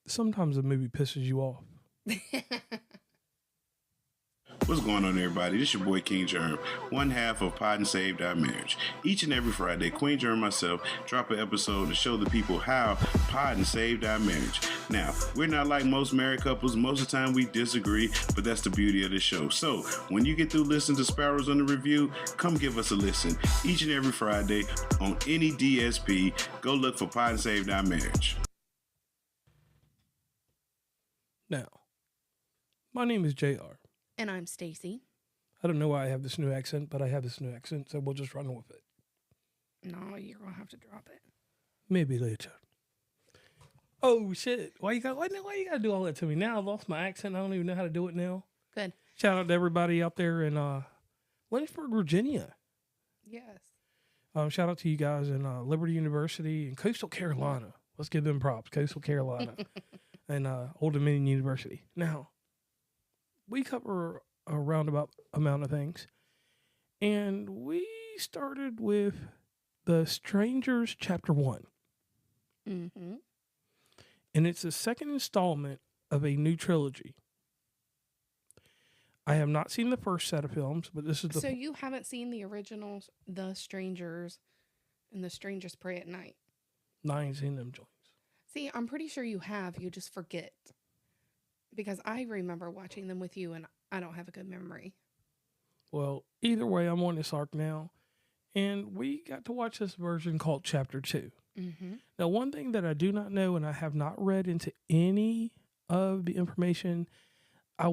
sometimes the movie pisses you off. What's going on, everybody? This is your boy King Germ, one half of Pod and Saved Our Marriage. Each and every Friday, Queen Germ and myself drop an episode to show the people how Pod and Saved Our Marriage. Now, we're not like most married couples. Most of the time we disagree, but that's the beauty of the show. So, when you get through listening to Sparrows on the Review, come give us a listen. Each and every Friday on any DSP, go look for Pod and Saved Our Marriage. Now, my name is JR. And I'm Stacey. I don't know why I have this new accent, but I have this new accent, so we'll just run with it. No, you're going to have to drop it. Maybe later. Oh, shit. Why you got to do all that to me? Now I lost my accent. I don't even know how to do it now. Good. Shout out to everybody out there in Lynchburg, Virginia. Yes. Shout out to you guys in Liberty University and Coastal Carolina. Let's give them props. Coastal Carolina and Old Dominion University. Now, we cover a roundabout amount of things. And we started with the Strangers Chapter 1. Mm-hmm. And it's the second installment of a new trilogy. I have not seen the first set of films, but this is the... So you haven't seen the originals, The Strangers and The Strangers Pray at Night? No, I ain't seen them joints. See, I'm pretty sure you have. You just forget. Because I remember watching them with you, and I don't have a good memory. Well, either way, I'm on this arc now. And we got to watch this version called Chapter 2. Mm-hmm. Now, one thing that I do not know, and I have not read into any of the information, I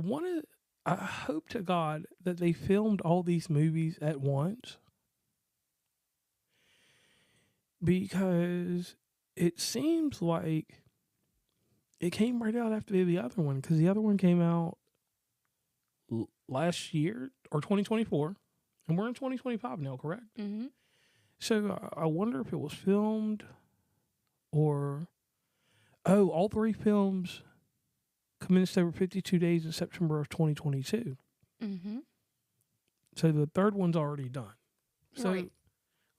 hope to God that they filmed all these movies at once. Because it seems like it came right out after the other one, because the other one came out last year, or 2024, and we're in 2025 now, correct? Mm-hmm. So I wonder if it was filmed or... Oh, all three films commenced over 52 days in September of 2022. Mm-hmm. So the third one's already done. So right.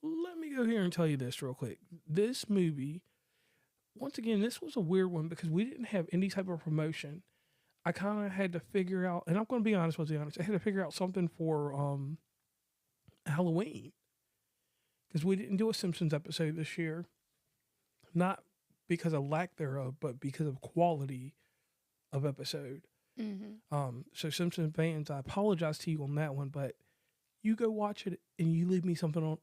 Let me go here and tell you this real quick. This movie... Once again, this was a weird one because we didn't have any type of promotion. I kind of had to figure out, and I'm going to be honest with you, I had to figure out something for Halloween. Because we didn't do a Simpsons episode this year. Not because of lack thereof, but because of quality of episode. Mm-hmm. So Simpsons fans, I apologize to you on that one, but you go watch it and you leave me something on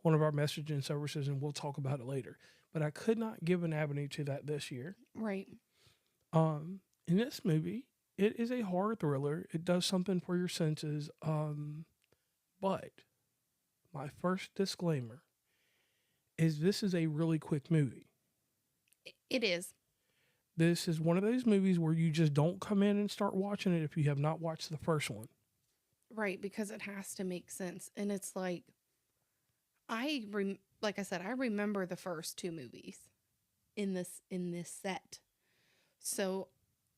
one of our messaging services and we'll talk about it later. But I could not give an avenue to that this year. Right. In this movie, it is a horror thriller. It does something for your senses. But my first disclaimer is this is a really quick movie. It is. This is one of those movies where you just don't come in and start watching it if you have not watched the first one. Right, because it has to make sense. And it's like, like I said, I remember the first two movies in this set. So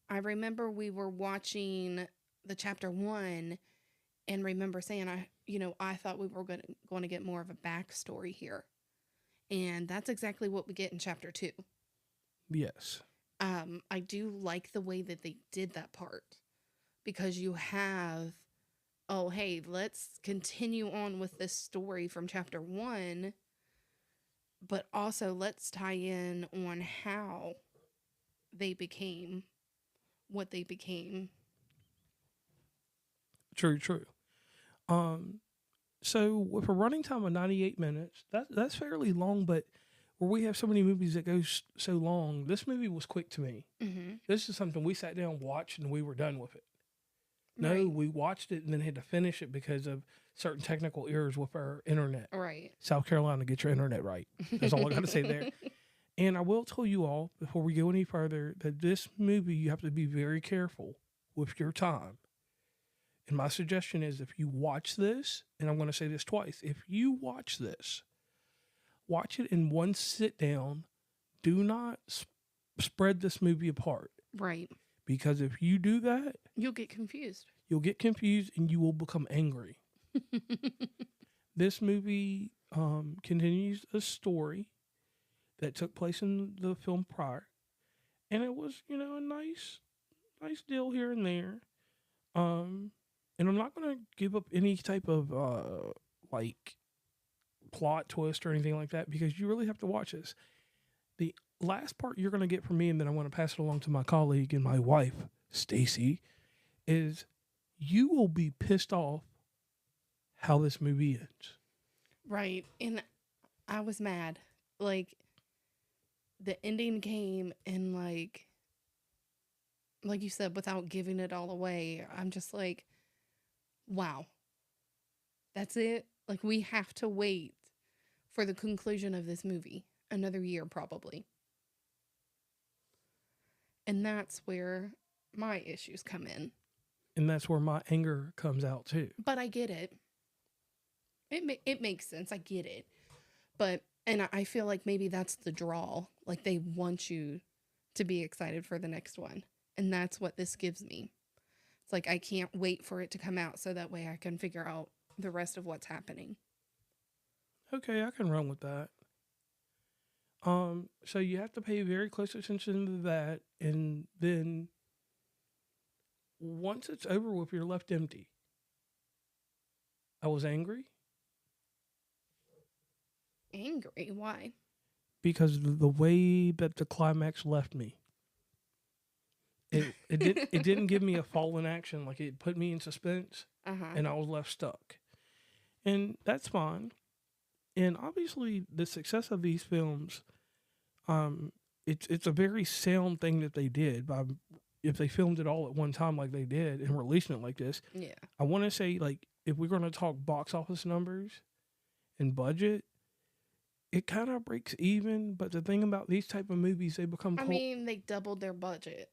I remember we were watching the Chapter 1 and remember saying, I thought we were going to get more of a backstory here. And that's exactly what we get in Chapter 2. Yes. I do like the way that they did that part because you have, oh, hey, let's continue on with this story from Chapter 1. But also, let's tie in on how they became what they became. True. So with a running time of 98 minutes, that's fairly long, but where we have so many movies that go so long, this movie was quick to me. Mm-hmm. This is something we sat down, watched, and we were done with it. No, Right. we watched it and then had to finish it because of certain technical errors with our internet. Right. South Carolina, get your internet right. That's all I got to say there. And I will tell you all, before we go any further, that this movie, you have to be very careful with your time. And my suggestion is if you watch this, and I'm going to say this twice, if you watch this, watch it in one sit down. Do not spread this movie apart. Right. Because if you do that, you'll get confused. You'll get confused and you will become angry. This movie continues a story that took place in the film prior. And it was, you know, a nice deal here and there. And I'm not going to give up any type of, like, plot twist or anything like that, because you really have to watch this. The last part you're going to get from me, and then I want to pass it along to my colleague and my wife, Stacey, is you will be pissed off how this movie ends. Right. And I was mad. Like, the ending came and like you said, without giving it all away, I'm just like, wow. That's it? Like, we have to wait for the conclusion of this movie. Another year, probably. And that's where my issues come in. And that's where my anger comes out, too. But I get it. It makes sense. I get it. But, and I feel like maybe that's the draw. Like, they want you to be excited for the next one. And that's what this gives me. It's like, I can't wait for it to come out so that way I can figure out the rest of what's happening. Okay, I can run with that. So you have to pay very close attention to that, and then once it's over with, you're left empty. I was angry. Angry? Why? Because the way that the climax left me. It didn't give me a fall in action. Like, it put me in suspense, and I was left stuck. And that's fine. And obviously, the success of these films, it's a very sound thing that they did. If they filmed it all at one time like they did and releasing it like this, yeah. I want to say, like, if we're going to talk box office numbers and budget, it kind of breaks even. But the thing about these type of movies, they become I mean, they doubled their budget.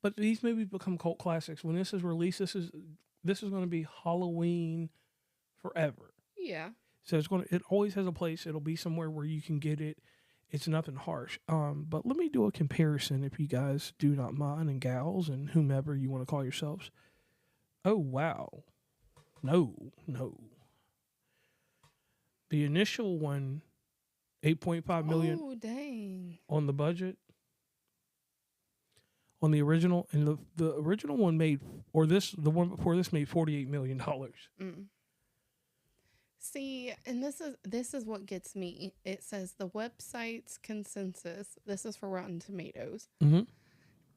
But these movies become cult classics. When this is released, this is going to be Halloween forever. Yeah. So it always has a place. It'll be somewhere where you can get it. It's nothing harsh. But let me do a comparison, if you guys do not mind, and gals, and whomever you want to call yourselves. Oh, wow. No. The initial one, $8.5 million. Oh, dang. On the budget. On the original, and the original one made, the one before this made $48 million. See, and this is what gets me. It says the website's consensus. This is for Rotten Tomatoes.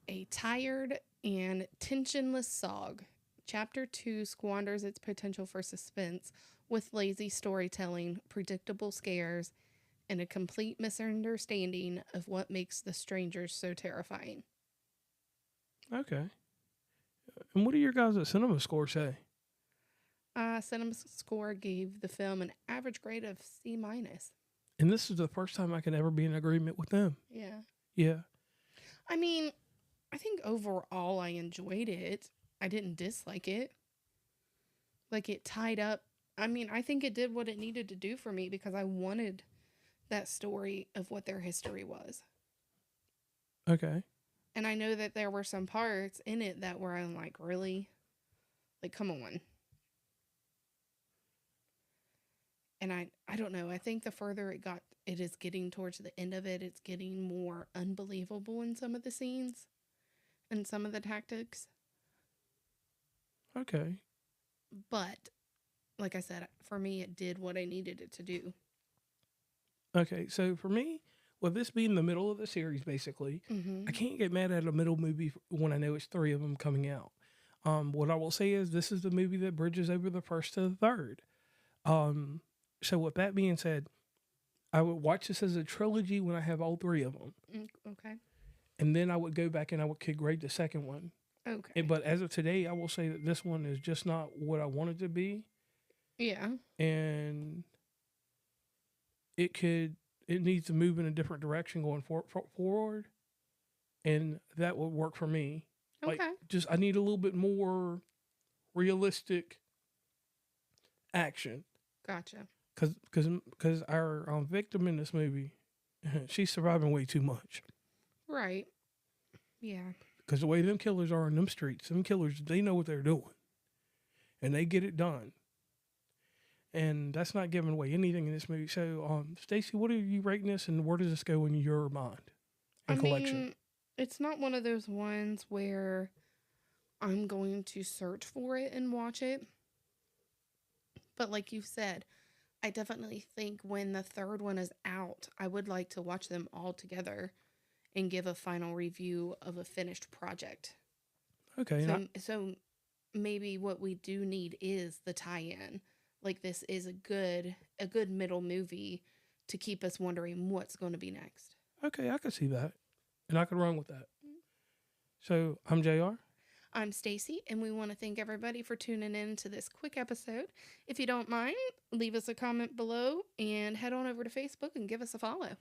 A tired and tensionless SOG. Chapter 2 squanders its potential for suspense with lazy storytelling, predictable scares, and a complete misunderstanding of what makes the strangers so terrifying. Okay. And what do your guys at CinemaScore say? CinemaScore gave the film an average grade of C-. And this is the first time I can ever be in agreement with them. Yeah. Yeah. I mean, I think overall I enjoyed it. I didn't dislike it. Like, it tied up. I mean, I think it did what it needed to do for me because I wanted that story of what their history was. Okay. And I know that there were some parts in it that were, I'm like, really? Like, come on. And I don't know. I think the further it is getting towards the end of it, it's getting more unbelievable in some of the scenes and some of the tactics. Okay. But, like I said, for me, it did what I needed it to do. Okay, so for me, with this being the middle of the series, basically, I can't get mad at a middle movie when I know it's 3 of them coming out. What I will say is this is the movie that bridges over the first to the third. So with that being said, I would watch this as a trilogy when I have all 3 of them. Okay. And then I would go back and I would grade the second one. Okay. But as of today, I will say that this one is just not what I want it to be. Yeah. And it needs to move in a different direction going forward. And that would work for me. Okay. Like, I need a little bit more realistic action. Gotcha. Because our victim in this movie, she's surviving way too much. Right. Yeah. Because the way them killers are in them streets, them killers, they know what they're doing. And they get it done. And that's not giving away anything in this movie. So, Stacey, what are you rating this, and where does this go in your mind and collection? Mean, It's not one of those ones where I'm going to search for it and watch it. But like you said, I definitely think when the third one is out, I would like to watch them all together and give a final review of a finished project. Okay. So maybe what we do need is the tie-in. Like, this is a good middle movie to keep us wondering what's going to be next. Okay, I can see that. And I could run with that. So I'm JR. I'm Stacey, and we want to thank everybody for tuning in to this quick episode. If you don't mind, leave us a comment below and head on over to Facebook and give us a follow.